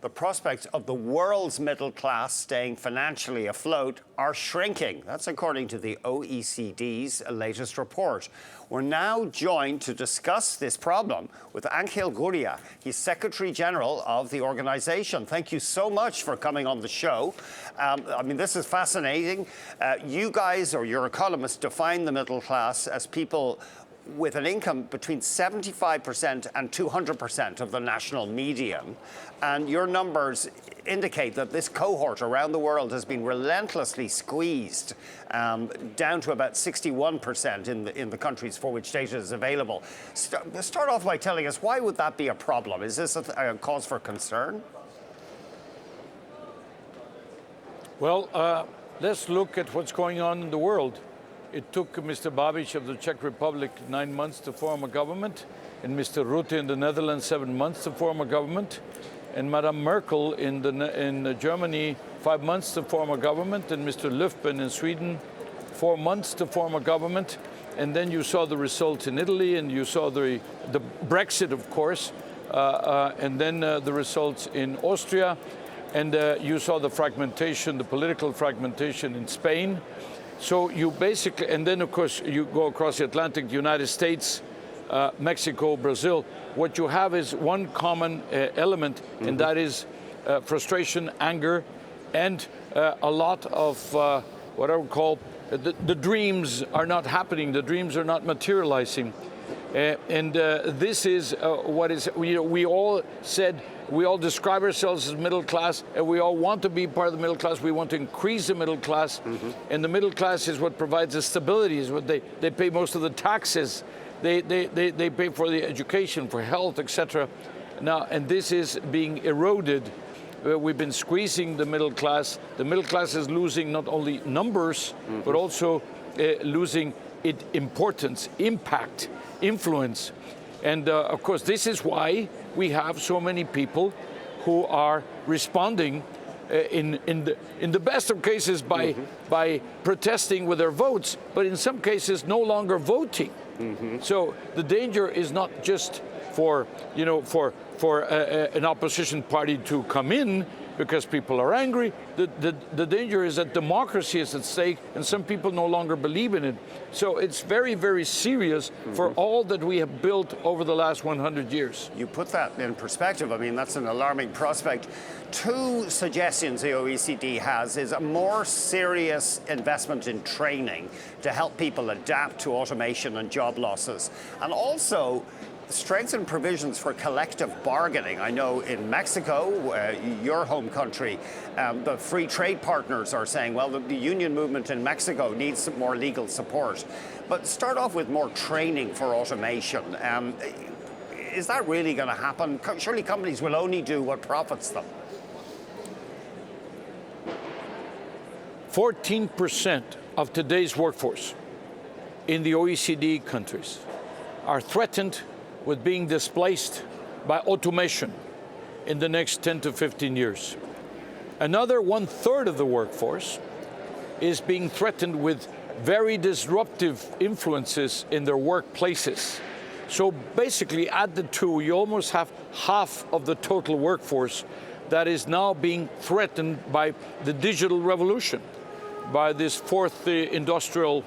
the prospects of the world's middle class staying financially afloat are shrinking. That's according to the OECD's latest report. We're now joined to discuss this problem with Angel Gurria. He's Secretary General of the organization. Thank you so much for coming on the show. I mean, this is fascinating. You guys, or your economists, define the middle class as people with an income between 75% and 200% of the national median. And your numbers indicate that this cohort around the world has been relentlessly squeezed down to about 61% in the countries for which data is available. Start off by telling us, why would that be a problem? Is this a cause for concern? Well, let's look at what's going on in the world. It took Mr. Babiš of the Czech Republic 9 months to form a government, and Mr. Rutte in the Netherlands 7 months to form a government, and Madame Merkel in Germany 5 months to form a government, and Mr. Löfven in Sweden 4 months to form a government. And then you saw the results in Italy, and you saw the Brexit, of course, and then the results in Austria, and you saw the fragmentation, the political fragmentation in Spain. So you basically, and then of course you go across the Atlantic, the United States, Mexico, Brazil. What you have is one common element, and that is frustration, anger, and a lot of what I would call the dreams are not happening, the dreams are not materializing. This is what is, we all said, we all describe ourselves as middle class, and we all want to be part of the middle class. We want to increase the middle class, and the middle class is what provides the stability, is what they pay most of the taxes. They pay for the education, for health, etc. Now, and this is being eroded. We've been squeezing the middle class. The middle class is losing not only numbers, but also losing its importance, impact, influence. And of course, this is why we have so many people who are responding in the best of cases by protesting with their votes, but in some cases no longer voting. So the danger is not just for an opposition party to come in because people are angry. The danger is that democracy is at stake, and some people no longer believe in it. So it's very, very serious for all that we have built over the last 100 years. You put that in perspective. I mean, that's an alarming prospect. Two suggestions the OECD has is a more serious investment in training to help people adapt to automation and job losses, and also strengthen provisions for collective bargaining. I know in Mexico, your home country, the free trade partners are saying, well, the union movement in Mexico needs some more legal support. But start off with more training for automation. Is that really going to happen? Surely companies will only do what profits them. 14% of today's workforce in the OECD countries are threatened with being displaced by automation in the next 10 to 15 years. Another 1/3 of the workforce is being threatened with very disruptive influences in their workplaces. So basically, add the two, you almost have half of the total workforce that is now being threatened by the digital revolution, by this fourth industrial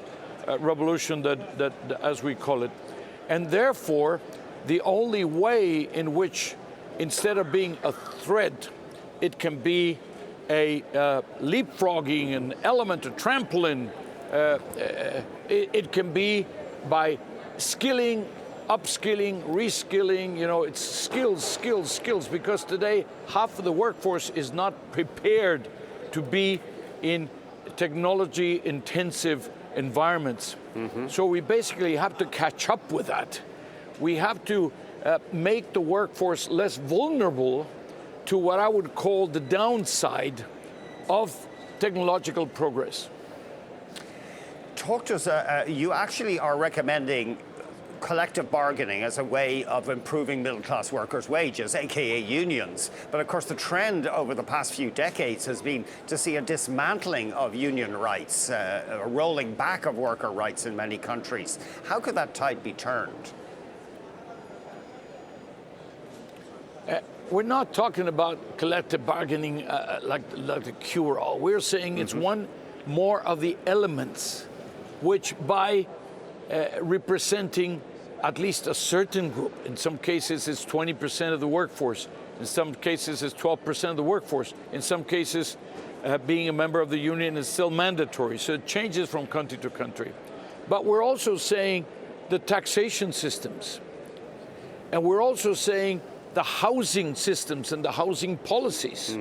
revolution that as we call it. And therefore, the only way in which, instead of being a threat, it can be a leapfrogging, an element, a trampoline, it can be by skilling, upskilling, reskilling, it's skills, skills, skills, because today half of the workforce is not prepared to be in technology-intensive environments. So we basically have to catch up with that. We have to make the workforce less vulnerable to what I would call the downside of technological progress. Talk to us, you actually are recommending collective bargaining as a way of improving middle-class workers' wages, aka unions. But of course, the trend over the past few decades has been to see a dismantling of union rights, a rolling back of worker rights in many countries. How could that tide be turned? we're not talking about collective bargaining like a cure-all. We're saying it's one more of the elements which, by representing at least a certain group, in some cases it's 20% of the workforce, in some cases it's 12% of the workforce, in some cases being a member of the union is still mandatory, so it changes from country to country. But we're also saying the taxation systems, and we're also saying the housing systems and the housing policies.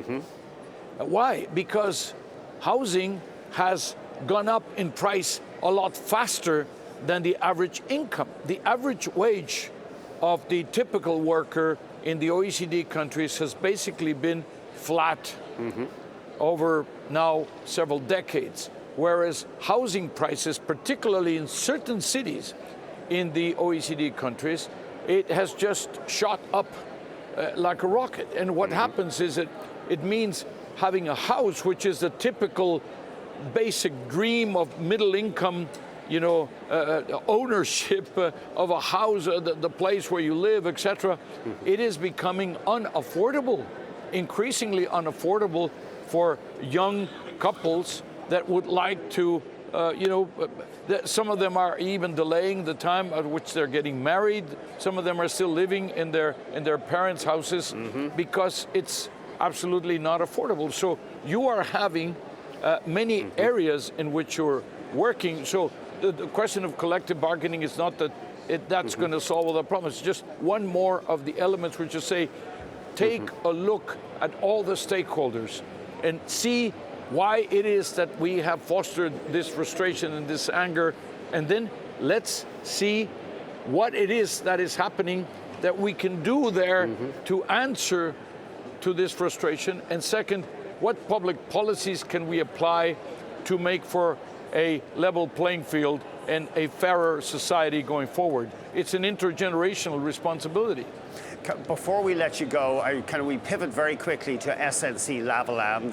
Why? Because housing has gone up in price a lot faster than the average income. The average wage of the typical worker in the OECD countries has basically been flat over now several decades, whereas housing prices, particularly in certain cities in the OECD countries, it has just shot up like a rocket. And what happens is it means having a house, which is the typical basic dream of middle income, ownership of a house, the place where you live, etc. It is becoming unaffordable, increasingly unaffordable for young couples that would like to, some of them are even delaying the time at which they're getting married. Some of them are still living in their parents' houses because it's absolutely not affordable. So you are having many areas in which you're working. So the question of collective bargaining is not that that's going to solve all the problems. It's just one more of the elements which you say, take a look at all the stakeholders and see why it is that we have fostered this frustration and this anger, and then let's see what it is that is happening that we can do there to answer to this frustration. And second, what public policies can we apply to make for a level playing field and a fairer society going forward? It's an intergenerational responsibility. Before we let you go, can we pivot very quickly to SNC-Lavalin,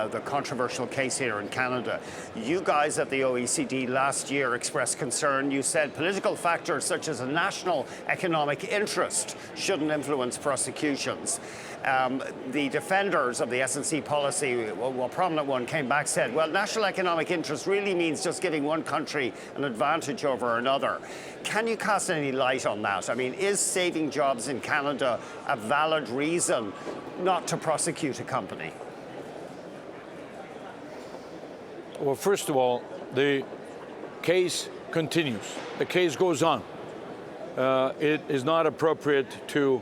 the controversial case here in Canada? You guys at the OECD last year expressed concern. You said political factors such as a national economic interest shouldn't influence prosecutions. The defenders of the SNC policy, well, a prominent one came back, said, well, national economic interest really means just giving one country an advantage over another. Can you cast any light on that? I mean, is saving jobs in Canada a valid reason not to prosecute a company? Well, first of all, the case continues. The case goes on. It is not appropriate to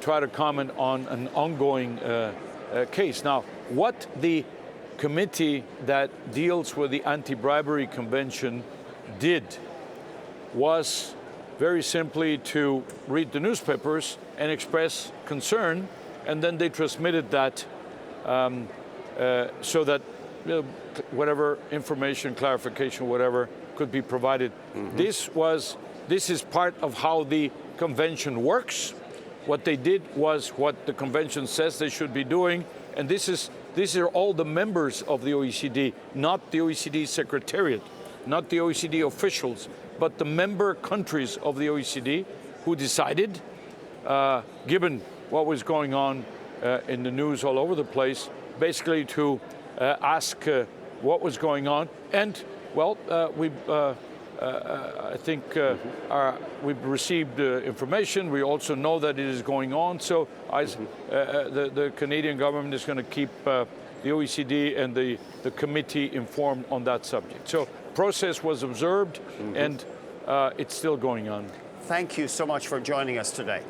try to comment on an ongoing case. Now, what the committee that deals with the Anti-Bribery Convention did was very simply to read the newspapers and express concern, and then they transmitted that so that whatever information, clarification, whatever, could be provided. This is part of how the convention works. What they did was what the convention says they should be doing, and these are all the members of the OECD, not the OECD Secretariat, not the OECD officials, but the member countries of the OECD who decided, given what was going on in the news all over the place, basically to ask what was going on. And, well, I think we've received information. We also know that it is going on. So the Canadian government is going to keep the OECD and the committee informed on that subject. So process was observed, and it's still going on. Thank you so much for joining us today.